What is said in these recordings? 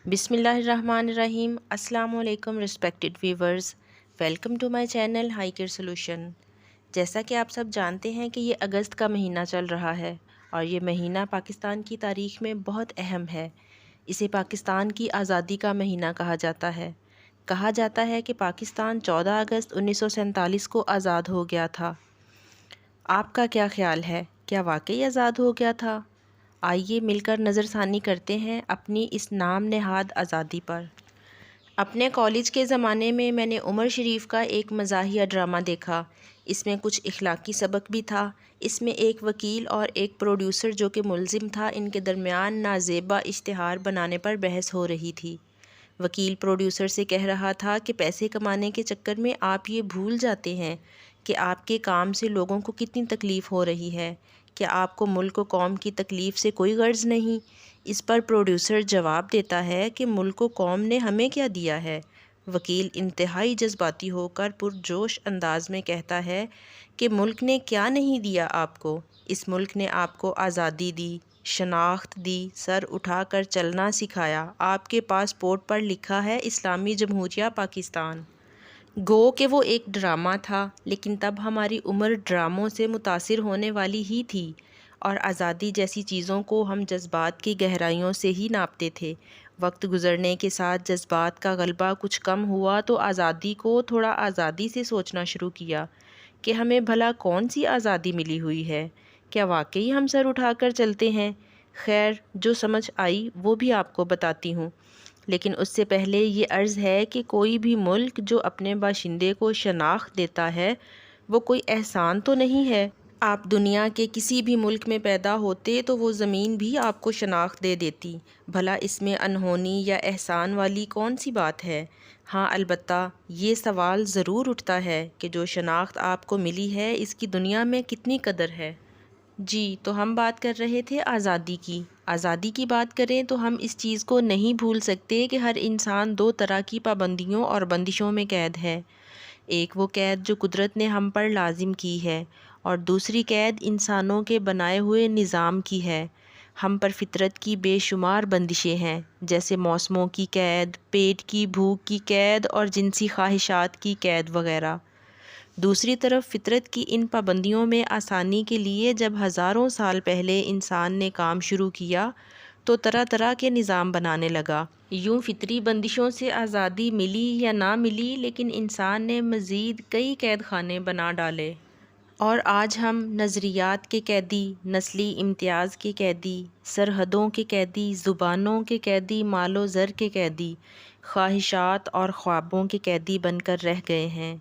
بسم اللہ الرحمن الرحیم۔ السلام علیکم respected viewers, welcome to my channel hiker solution. جیسا کہ آپ سب جانتے ہیں کہ یہ اگست کا مہینہ چل رہا ہے اور یہ مہینہ پاکستان کی تاریخ میں بہت اہم ہے۔ اسے پاکستان کی آزادی کا مہینہ کہا جاتا ہے۔ کہا جاتا ہے کہ پاکستان 14 اگست 1947 کو آزاد ہو گیا تھا۔ آپ کا کیا خیال ہے؟ کیا واقعی آزاد ہو گیا تھا؟ آئیے مل کر نظر ثانی کرتے ہیں اپنی اس نام نہاد آزادی پر۔ اپنے کالج کے زمانے میں نے عمر شریف کا ایک مزاحیہ ڈرامہ دیکھا۔ اس میں کچھ اخلاقی سبق بھی تھا۔ اس میں ایک وکیل اور ایک پروڈیوسر جو کہ ملزم تھا، ان کے درمیان نازیبا اشتہار بنانے پر بحث ہو رہی تھی۔ وکیل پروڈیوسر سے کہہ رہا تھا کہ پیسے کمانے کے چکر میں آپ یہ بھول جاتے ہیں کہ آپ کے کام سے لوگوں کو کتنی تکلیف ہو رہی ہے۔ کیا آپ کو ملک و قوم کی تکلیف سے کوئی غرض نہیں؟ اس پر پروڈیوسر جواب دیتا ہے کہ ملک و قوم نے ہمیں کیا دیا ہے؟ وکیل انتہائی جذباتی ہو کر پرجوش انداز میں کہتا ہے کہ ملک نے کیا نہیں دیا آپ کو؟ اس ملک نے آپ کو آزادی دی، شناخت دی، سر اٹھا کر چلنا سکھایا۔ آپ کے پاسپورٹ پر لکھا ہے اسلامی جمہوریہ پاکستان۔ گو کہ وہ ایک ڈرامہ تھا، لیکن تب ہماری عمر ڈراموں سے متاثر ہونے والی ہی تھی، اور آزادی جیسی چیزوں کو ہم جذبات کی گہرائیوں سے ہی ناپتے تھے۔ وقت گزرنے کے ساتھ جذبات کا غلبہ کچھ کم ہوا تو آزادی کو تھوڑا آزادی سے سوچنا شروع کیا کہ ہمیں بھلا کون سی آزادی ملی ہوئی ہے؟ کیا واقعی ہم سر اٹھا کر چلتے ہیں؟ خیر، جو سمجھ آئی وہ بھی آپ کو بتاتی ہوں، لیکن اس سے پہلے یہ عرض ہے کہ کوئی بھی ملک جو اپنے باشندے کو شناخت دیتا ہے وہ کوئی احسان تو نہیں ہے۔ آپ دنیا کے کسی بھی ملک میں پیدا ہوتے تو وہ زمین بھی آپ کو شناخت دے دیتی۔ بھلا اس میں انہونی یا احسان والی کون سی بات ہے؟ ہاں، البتہ یہ سوال ضرور اٹھتا ہے کہ جو شناخت آپ کو ملی ہے اس کی دنیا میں کتنی قدر ہے؟ جی، تو ہم بات کر رہے تھے آزادی کی۔ آزادی کی بات کریں تو ہم اس چیز کو نہیں بھول سکتے کہ ہر انسان دو طرح کی پابندیوں اور بندشوں میں قید ہے۔ ایک وہ قید جو قدرت نے ہم پر لازم کی ہے، اور دوسری قید انسانوں کے بنائے ہوئے نظام کی ہے۔ ہم پر فطرت کی بے شمار بندشیں ہیں، جیسے موسموں کی قید، پیٹ کی بھوک کی قید اور جنسی خواہشات کی قید وغیرہ۔ دوسری طرف فطرت کی ان پابندیوں میں آسانی کے لیے جب ہزاروں سال پہلے انسان نے کام شروع کیا تو طرح طرح کے نظام بنانے لگا۔ یوں فطری بندشوں سے آزادی ملی یا نہ ملی، لیکن انسان نے مزید کئی قید خانے بنا ڈالے، اور آج ہم نظریات کے قیدی، نسلی امتیاز کے قیدی، سرحدوں کے قیدی، زبانوں کے قیدی، مال و زر کے قیدی، خواہشات اور خوابوں کے قیدی بن کر رہ گئے ہیں۔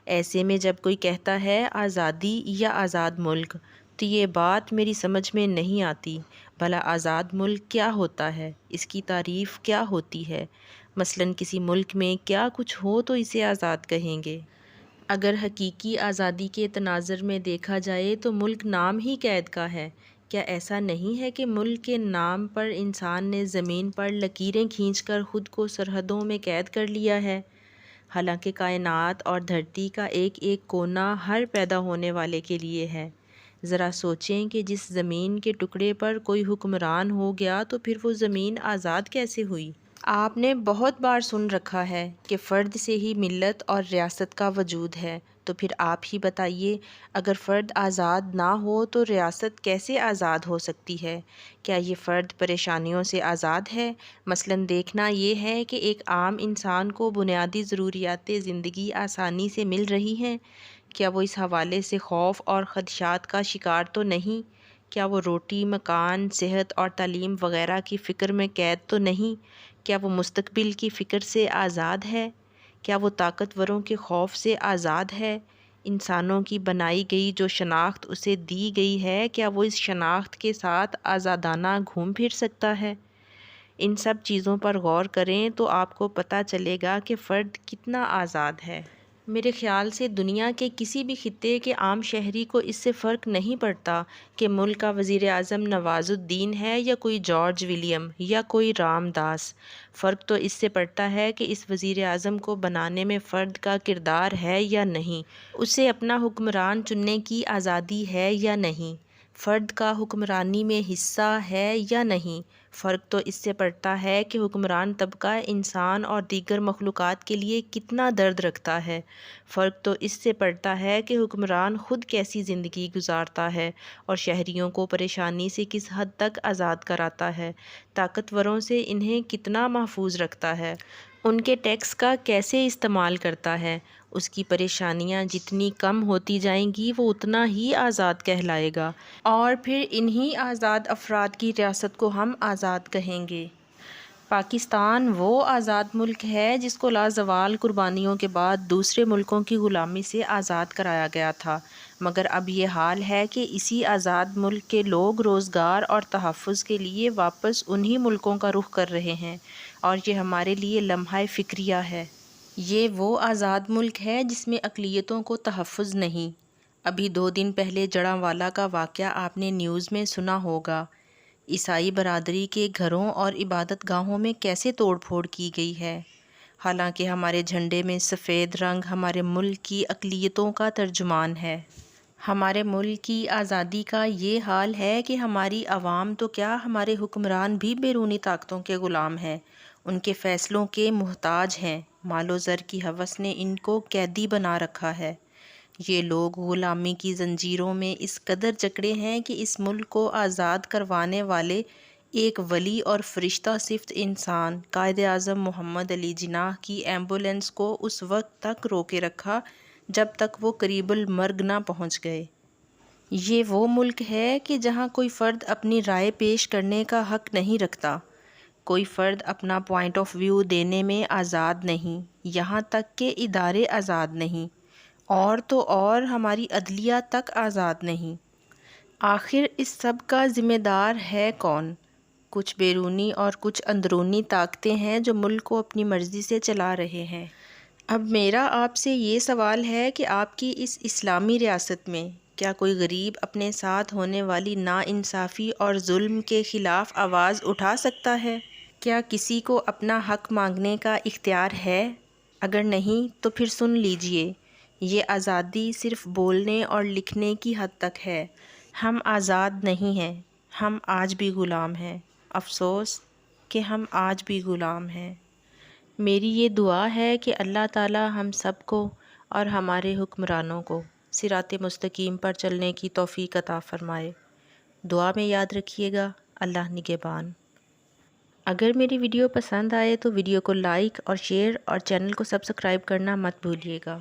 ایسے میں جب کوئی کہتا ہے آزادی یا آزاد ملک تو یہ بات میری سمجھ میں نہیں آتی۔ بھلا آزاد ملک کیا ہوتا ہے؟ اس کی تعریف کیا ہوتی ہے؟ مثلاً کسی ملک میں کیا کچھ ہو تو اسے آزاد کہیں گے۔ اگر حقیقی آزادی کے تناظر میں دیکھا جائے تو ملک نام ہی قید کا ہے۔ کیا ایسا نہیں ہے کہ ملک کے نام پر انسان نے زمین پر لکیریں کھینچ کر خود کو سرحدوں میں قید کر لیا ہے؟ حالانکہ کائنات اور دھرتی کا ایک ایک کونا ہر پیدا ہونے والے کے لیے ہے۔ ذرا سوچیں کہ جس زمین کے ٹکڑے پر کوئی حکمران ہو گیا تو پھر وہ زمین آزاد کیسے ہوئی؟ آپ نے بہت بار سن رکھا ہے کہ فرد سے ہی ملت اور ریاست کا وجود ہے، تو پھر آپ ہی بتائیے، اگر فرد آزاد نہ ہو تو ریاست کیسے آزاد ہو سکتی ہے؟ کیا یہ فرد پریشانیوں سے آزاد ہے؟ مثلاً دیکھنا یہ ہے کہ ایک عام انسان کو بنیادی ضروریات زندگی آسانی سے مل رہی ہیں، کیا وہ اس حوالے سے خوف اور خدشات کا شکار تو نہیں؟ کیا وہ روٹی، مکان، صحت اور تعلیم وغیرہ کی فکر میں قید تو نہیں؟ کیا وہ مستقبل کی فکر سے آزاد ہے؟ کیا وہ طاقتوروں کے خوف سے آزاد ہے؟ انسانوں کی بنائی گئی جو شناخت اسے دی گئی ہے، کیا وہ اس شناخت کے ساتھ آزادانہ گھوم پھر سکتا ہے؟ ان سب چیزوں پر غور کریں تو آپ کو پتہ چلے گا کہ فرد کتنا آزاد ہے۔ میرے خیال سے دنیا کے کسی بھی خطے کے عام شہری کو اس سے فرق نہیں پڑتا کہ ملک کا وزیر اعظم نواز الدین ہے یا کوئی جارج ولیم یا کوئی رام داس۔ فرق تو اس سے پڑتا ہے کہ اس وزیر اعظم کو بنانے میں فرد کا کردار ہے یا نہیں، اسے اپنا حکمران چننے کی آزادی ہے یا نہیں، فرد کا حکمرانی میں حصہ ہے یا نہیں، فرق تو اس سے پڑتا ہے کہ حکمران طبقہ انسان اور دیگر مخلوقات کے لیے کتنا درد رکھتا ہے۔ فرق تو اس سے پڑتا ہے کہ حکمران خود کیسی زندگی گزارتا ہے اور شہریوں کو پریشانی سے کس حد تک آزاد کراتا ہے، طاقتوروں سے انہیں کتنا محفوظ رکھتا ہے، ان کے ٹیکس کا کیسے استعمال کرتا ہے۔ اس کی پریشانیاں جتنی کم ہوتی جائیں گی وہ اتنا ہی آزاد کہلائے گا، اور پھر انہی آزاد افراد کی ریاست کو ہم آزاد کہیں گے۔ پاکستان وہ آزاد ملک ہے جس کو لازوال قربانیوں کے بعد دوسرے ملکوں کی غلامی سے آزاد کرایا گیا تھا، مگر اب یہ حال ہے کہ اسی آزاد ملک کے لوگ روزگار اور تحفظ کے لیے واپس انہی ملکوں کا رخ کر رہے ہیں، اور یہ ہمارے لیے لمحہ فکریہ ہے۔ یہ وہ آزاد ملک ہے جس میں اقلیتوں کو تحفظ نہیں۔ ابھی 2 دن پہلے جڑانوالہ کا واقعہ آپ نے نیوز میں سنا ہوگا۔ عیسائی برادری کے گھروں اور عبادت گاہوں میں کیسے توڑ پھوڑ کی گئی ہے، حالانکہ ہمارے جھنڈے میں سفید رنگ ہمارے ملک کی اقلیتوں کا ترجمان ہے۔ ہمارے ملک کی آزادی کا یہ حال ہے کہ ہماری عوام تو کیا، ہمارے حکمران بھی بیرونی طاقتوں کے غلام ہیں، ان کے فیصلوں کے محتاج ہیں۔ مال و زر کی ہوس نے ان کو قیدی بنا رکھا ہے۔ یہ لوگ غلامی کی زنجیروں میں اس قدر جکڑے ہیں کہ اس ملک کو آزاد کروانے والے ایک ولی اور فرشتہ صفت انسان قائد اعظم محمد علی جناح کی ایمبولینس کو اس وقت تک روکے رکھا جب تک وہ قریب المرگ نہ پہنچ گئے۔ یہ وہ ملک ہے کہ جہاں کوئی فرد اپنی رائے پیش کرنے کا حق نہیں رکھتا، کوئی فرد اپنا پوائنٹ آف ویو دینے میں آزاد نہیں، یہاں تک کہ ادارے آزاد نہیں، اور تو اور ہماری عدلیہ تک آزاد نہیں۔ آخر اس سب کا ذمہ دار ہے کون؟ کچھ بیرونی اور کچھ اندرونی طاقتیں ہیں جو ملک کو اپنی مرضی سے چلا رہے ہیں۔ اب میرا آپ سے یہ سوال ہے کہ آپ کی اس اسلامی ریاست میں کیا کوئی غریب اپنے ساتھ ہونے والی ناانصافی اور ظلم کے خلاف آواز اٹھا سکتا ہے؟ کیا کسی کو اپنا حق مانگنے کا اختیار ہے؟ اگر نہیں تو پھر سن لیجئے، یہ آزادی صرف بولنے اور لکھنے کی حد تک ہے۔ ہم آزاد نہیں ہیں، ہم آج بھی غلام ہیں۔ افسوس کہ ہم آج بھی غلام ہیں۔ میری یہ دعا ہے کہ اللہ تعالی ہم سب کو اور ہمارے حکمرانوں کو صراط مستقیم پر چلنے کی توفیق عطا فرمائے۔ دعا میں یاد رکھیے گا۔ اللہ نگہبان۔ اگر میری ویڈیو پسند آئے تو ویڈیو کو لائک اور شیئر اور چینل کو سبسکرائب کرنا مت بھولیے گا۔